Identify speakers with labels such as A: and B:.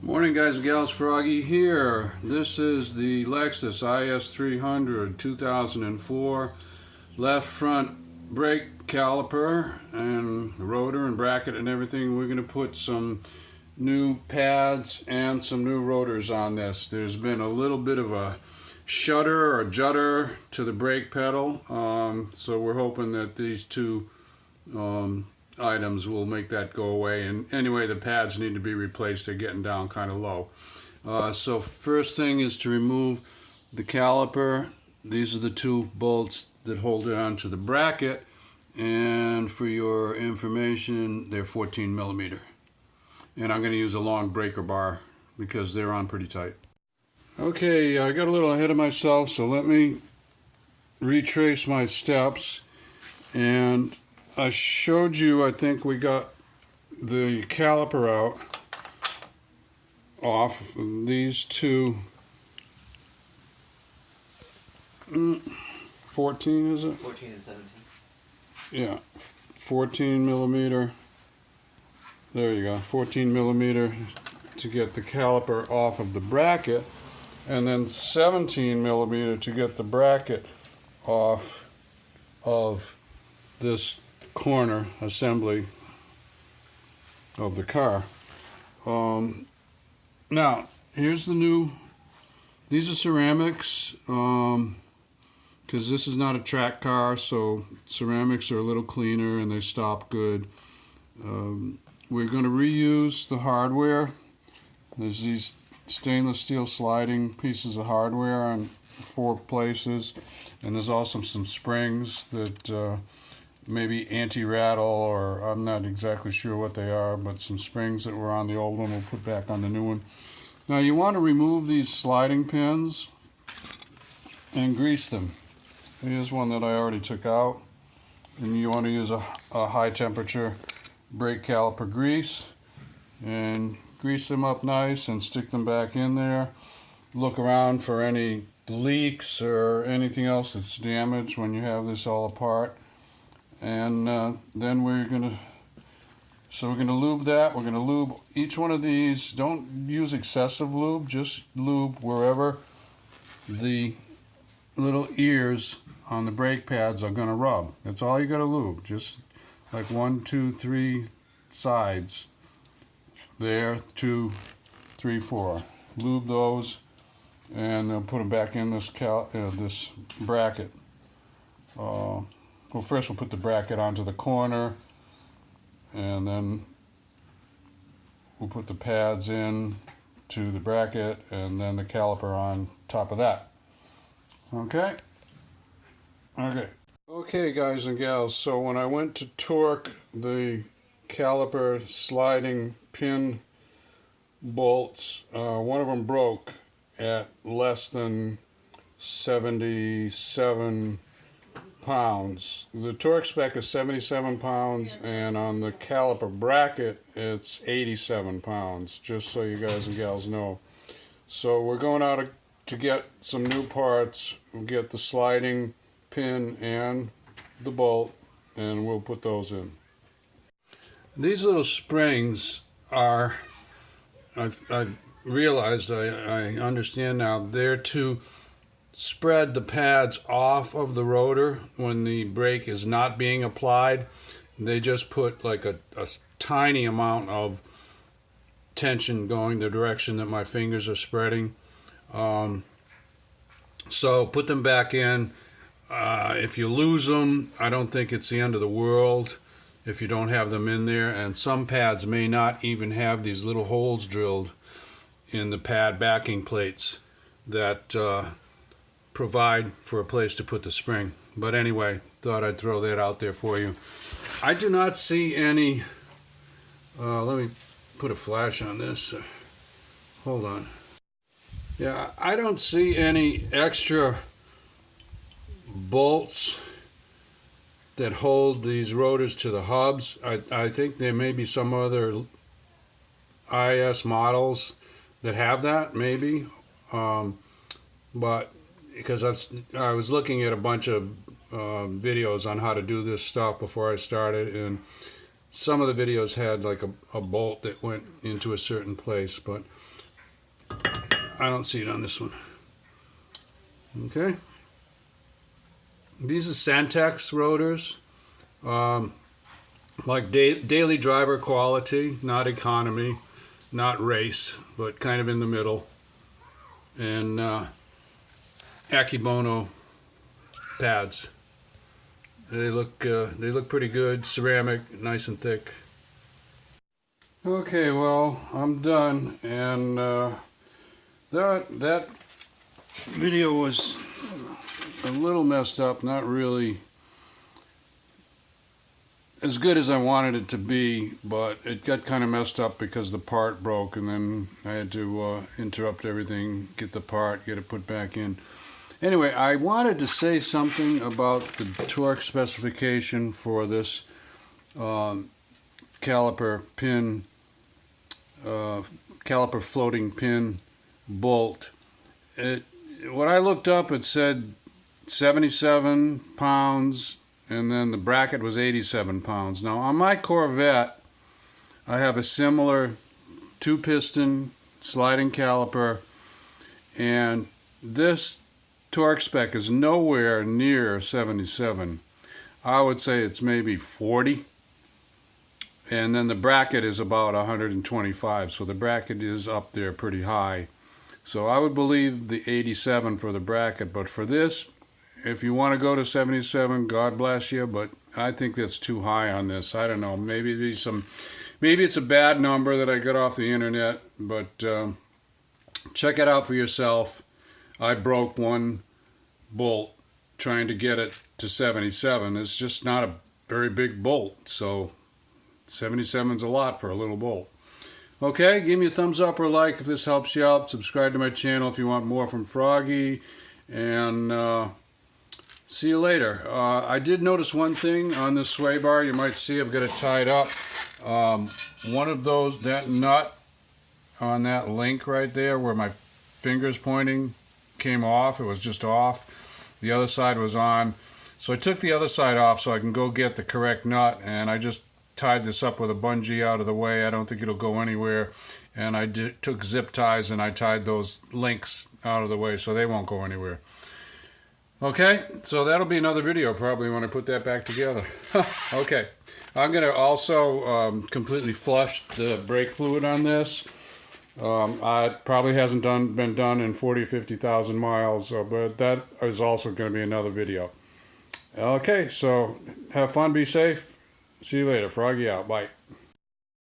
A: Morning guys and gals, Froggy here. This is the Lexus IS300 2004 left front brake caliper and rotor and bracket and everything. We're going to put some new pads and some new rotors on this. There's been a little bit of a shudder or judder to the brake pedal, so we're hoping that these two items will make that go away. And anyway, the pads need to be replaced. They're getting down kind of low. So first thing is to remove the caliper. These are the two bolts that hold it onto the bracket, and for your information, they're 14 millimeter. And I'm going to use a long breaker bar because they're on pretty tight. Okay, I got a little ahead of myself, so let me retrace my steps. And I showed you, I think we got the caliper out off these two 14, is it?
B: 14 and 17.
A: Yeah, 14 millimeter. There you go, 14 millimeter to get the caliper off of the bracket, and then 17 millimeter to get the bracket off of this corner assembly of the car. Now here's the new, these are ceramics, because this is not a track car, so ceramics are a little cleaner and they stop good. We're going to reuse the hardware. There's these stainless steel sliding pieces of hardware on 4 places, and there's also some springs that maybe anti-rattle, or I'm not exactly sure what they are, but some springs that were on the old one we'll put back on the new one. Now you want to remove these sliding pins and grease them. Here's one that I already took out, and you want to use a high temperature brake caliper grease and grease them up nice and stick them back in there. Look around for any leaks or anything else that's damaged when you have this all apart. And then we're gonna lube that. We're gonna lube each one of these. Don't use excessive lube, just lube wherever the little ears on the brake pads are gonna rub. That's all you gotta lube, just like 1, 2, 3 sides. There, 2, 3, 4. Lube those, and then put them back in this this bracket. Well, first we'll put the bracket onto the corner, and then we'll put the pads in to the bracket, and then the caliper on top of that. Okay? Okay, guys and gals, so when I went to torque the caliper sliding pin bolts, one of them broke at less than 77 pounds. The torque spec is 77 pounds, and on the caliper bracket it's 87 pounds, just so you guys and gals know. So we're going out to get some new parts. We'll get the sliding pin and the bolt, and we'll put those in. These little springs are, I realized, I understand now, they're to spread the pads off of the rotor when the brake is not being applied. They just put like a tiny amount of tension going the direction that my fingers are spreading. So put them back in. If you lose them, I don't think it's the end of the world if you don't have them in there, and some pads may not even have these little holes drilled in the pad backing plates that provide for a place to put the spring. But anyway, thought I'd throw that out there for you. I do not see any, let me put a flash on this. Hold on. Yeah, I don't see any extra bolts that hold these rotors to the hubs. I think there may be some other IS models that have that, maybe. But because I was looking at a bunch of videos on how to do this stuff before I started, and some of the videos had like a bolt that went into a certain place, but I don't see it on this one. Okay. These are Santex rotors. Like daily driver quality, not economy, not race, but kind of in the middle. And Akibono pads. They look pretty good. Ceramic, nice and thick. Okay, well, I'm done, and that video was a little messed up, not really as good as I wanted it to be, but it got kind of messed up because the part broke, and then I had to interrupt everything, get the part, get it put back in. Anyway, I wanted to say something about the torque specification for this caliper pin, caliper floating pin bolt. What I looked up, it said 77 pounds, and then the bracket was 87 pounds. Now on my Corvette, I have a similar 2-piston sliding caliper, and this torque spec is nowhere near 77. I would say it's maybe 40, and then the bracket is about 125, so the bracket is up there pretty high. So I would believe the 87 for the bracket, but for this, if you want to go to 77, God bless you, but I think that's too high on this. I don't know, maybe it's a bad number that I got off the internet, but check it out for yourself. I broke one bolt trying to get it to 77. It's just not a very big bolt, so 77's a lot for a little bolt. Okay, give me a thumbs up or like if this helps you out. Subscribe to my channel if you want more from Froggy, and see you later. I did notice one thing on this sway bar. You might see I've got it tied up. One of those, that nut on that link right there where my finger's pointing, came off. It was just off. The other side was on. So I took the other side off so I can go get the correct nut, and I just tied this up with a bungee out of the way. I don't think it'll go anywhere. And I took zip ties and I tied those links out of the way so they won't go anywhere. Okay, so that'll be another video probably when I put that back together. Okay, I'm going to also completely flush the brake fluid on this. It probably hasn't been done in 40 or 50,000 miles, but that is also going to be another video. Okay, so have fun, be safe. See you later. Froggy out. Bye.